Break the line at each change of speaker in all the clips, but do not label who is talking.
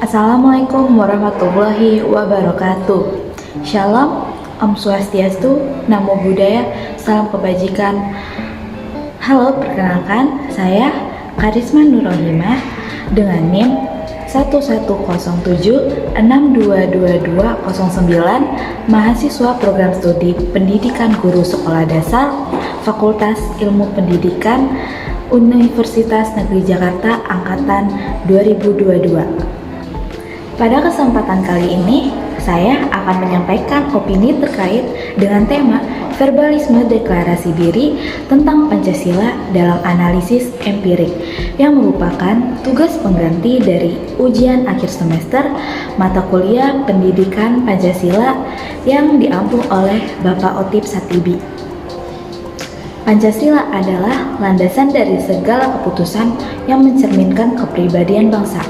Assalamualaikum warahmatullahi wabarakatuh. Shalom, Om Swastiastu, Namo Buddhaya, Salam Kebajikan. Halo, perkenalkan saya Karisma Nurrohimah dengan NIM 1107622209, mahasiswa program studi Pendidikan Guru Sekolah Dasar Fakultas Ilmu Pendidikan Universitas Negeri Jakarta Angkatan 2022. Pada kesempatan kali ini, saya akan menyampaikan opini terkait dengan tema verbalisme deklarasi diri tentang Pancasila dalam analisis empirik yang merupakan tugas pengganti dari ujian akhir semester mata kuliah Pendidikan Pancasila yang diampu oleh Bapak Otip Satibi. Pancasila adalah landasan dari segala keputusan yang mencerminkan kepribadian bangsa.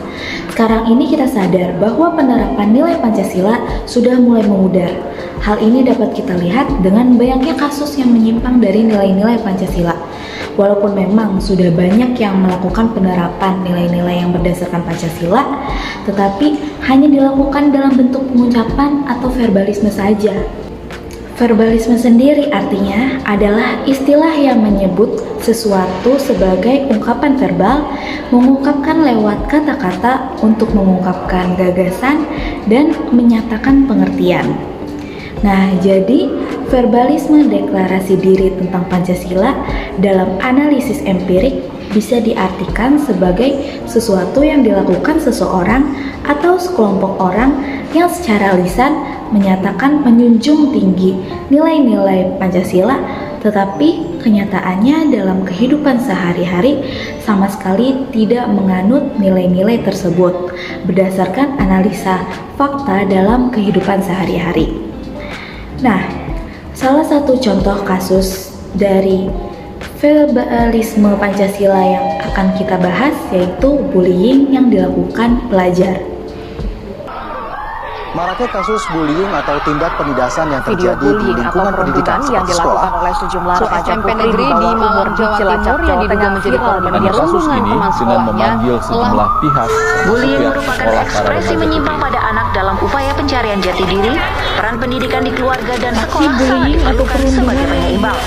Sekarang ini kita sadar bahwa penerapan nilai Pancasila sudah mulai memudar. Hal ini dapat kita lihat dengan banyaknya kasus yang menyimpang dari nilai-nilai Pancasila. Walaupun memang sudah banyak yang melakukan penerapan nilai-nilai yang berdasarkan Pancasila, tetapi hanya dilakukan dalam bentuk pengucapan atau verbalisme saja. Verbalisme sendiri artinya adalah istilah yang menyebut sesuatu sebagai ungkapan verbal, mengungkapkan lewat kata-kata untuk mengungkapkan gagasan dan menyatakan pengertian. Nah, jadi verbalisme deklarasi diri tentang Pancasila dalam analisis empirik bisa diartikan sebagai sesuatu yang dilakukan seseorang atau sekelompok orang yang secara lisan menyatakan menjunjung tinggi nilai-nilai Pancasila, tetapi kenyataannya dalam kehidupan sehari-hari sama sekali tidak menganut nilai-nilai tersebut berdasarkan analisa fakta dalam kehidupan sehari-hari. Nah, salah satu contoh kasus dari verbalisme Pancasila yang akan kita bahas yaitu bullying yang dilakukan pelajar.
Maraknya kasus bullying atau tindak penindasan yang terjadi di lingkungan pendidikan
yang dilakukan oleh sejumlah remaja
SMP negeri di Malang, Jawa Timur yang diduga menjadi korban perundungan teman sekolahnya
sejumlah pihak.
Bullying merupakan ekspresi menyimpang pada anak dalam upaya pencarian jati diri. Peran pendidikan di keluarga dan sekolah sangat diperlukan sebagai penyeimbang.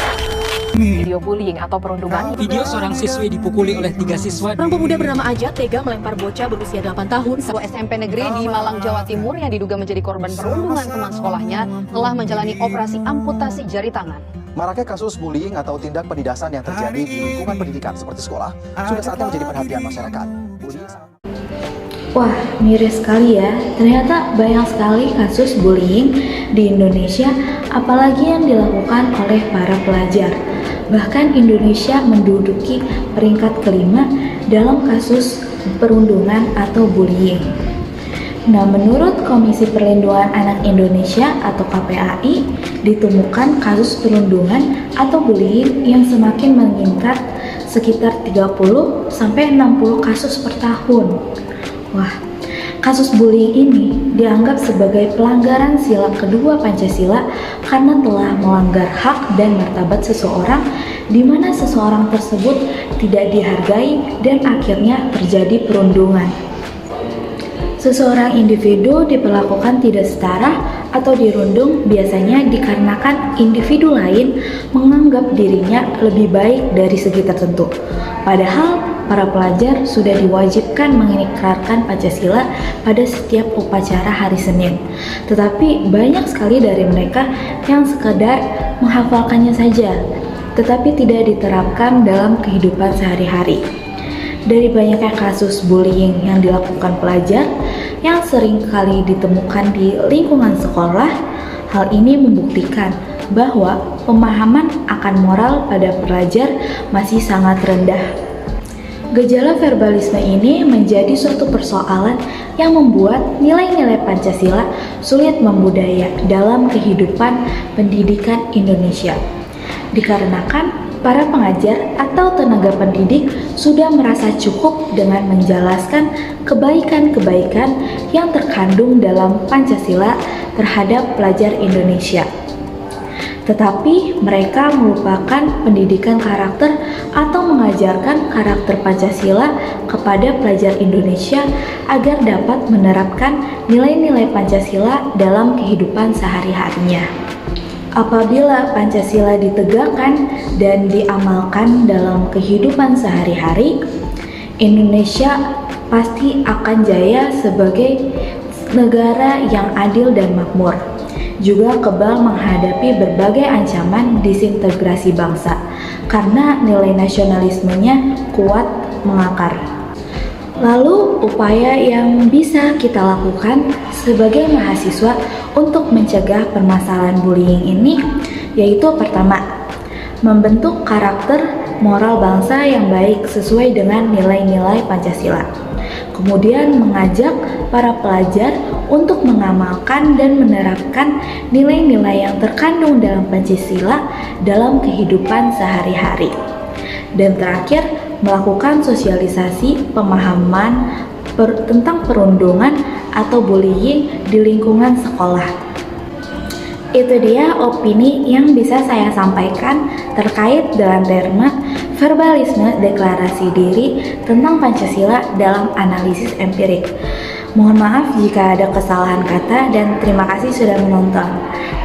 Video bullying atau perundungan.
Video seorang siswi dipukuli oleh 3 siswa.
Seorang pemuda bernama Ajat tega melempar bocah berusia 8 tahun.
Sebuah SMP negeri di Malang, Jawa Timur yang diduga menjadi korban perundungan teman sekolahnya telah menjalani operasi amputasi jari tangan.
Maraknya kasus bullying atau tindak penindasan yang terjadi di lingkungan pendidikan seperti sekolah sudah saatnya menjadi perhatian masyarakat.
Wah, miris sekali ya. Ternyata banyak sekali kasus bullying di Indonesia, apalagi yang dilakukan oleh para pelajar. Bahkan Indonesia menduduki peringkat kelima dalam kasus perundungan atau bullying. Nah, menurut Komisi Perlindungan Anak Indonesia atau KPAI, ditemukan kasus perundungan atau bullying yang semakin meningkat sekitar 30 sampai 60 kasus per tahun. Wah, kasus bullying ini dianggap sebagai pelanggaran sila kedua Pancasila karena telah melanggar hak dan martabat seseorang, di mana seseorang tersebut tidak dihargai dan akhirnya terjadi perundungan. Seseorang individu diperlakukan tidak setara atau dirundung biasanya dikarenakan individu lain menganggap dirinya lebih baik dari segi tertentu. Padahal para pelajar sudah diwajibkan mengikrarkan Pancasila pada setiap upacara hari Senin. Tetapi banyak sekali dari mereka yang sekadar menghafalkannya saja, tetapi tidak diterapkan dalam kehidupan sehari-hari. Dari banyaknya kasus bullying yang dilakukan pelajar yang sering kali ditemukan di lingkungan sekolah, hal ini membuktikan bahwa pemahaman akan moral pada pelajar masih sangat rendah. Gejala verbalisme ini menjadi suatu persoalan yang membuat nilai-nilai Pancasila sulit membudaya dalam kehidupan pendidikan Indonesia. Dikarenakan para pengajar atau tenaga pendidik sudah merasa cukup dengan menjelaskan kebaikan-kebaikan yang terkandung dalam Pancasila terhadap pelajar Indonesia. Tetapi mereka melupakan pendidikan karakter atau mengajarkan karakter Pancasila kepada pelajar Indonesia agar dapat menerapkan nilai-nilai Pancasila dalam kehidupan sehari-harinya. Apabila Pancasila ditegakkan dan diamalkan dalam kehidupan sehari-hari, Indonesia pasti akan jaya sebagai negara yang adil dan makmur, juga kebal menghadapi berbagai ancaman disintegrasi bangsa, karena nilai nasionalismenya kuat mengakar. Lalu, upaya yang bisa kita lakukan sebagai mahasiswa untuk mencegah permasalahan bullying ini yaitu pertama, membentuk karakter moral bangsa yang baik sesuai dengan nilai-nilai Pancasila. Kemudian mengajak para pelajar untuk mengamalkan dan menerapkan nilai-nilai yang terkandung dalam Pancasila dalam kehidupan sehari-hari. Dan terakhir, melakukan sosialisasi pemahaman tentang perundungan atau bullying di lingkungan sekolah. Itu dia opini yang bisa saya sampaikan terkait dengan tema verbalisme deklarasi diri tentang Pancasila dalam analisis empirik. Mohon maaf jika ada kesalahan kata dan terima kasih sudah menonton.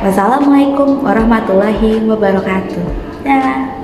Wassalamualaikum warahmatullahi wabarakatuh. Dah.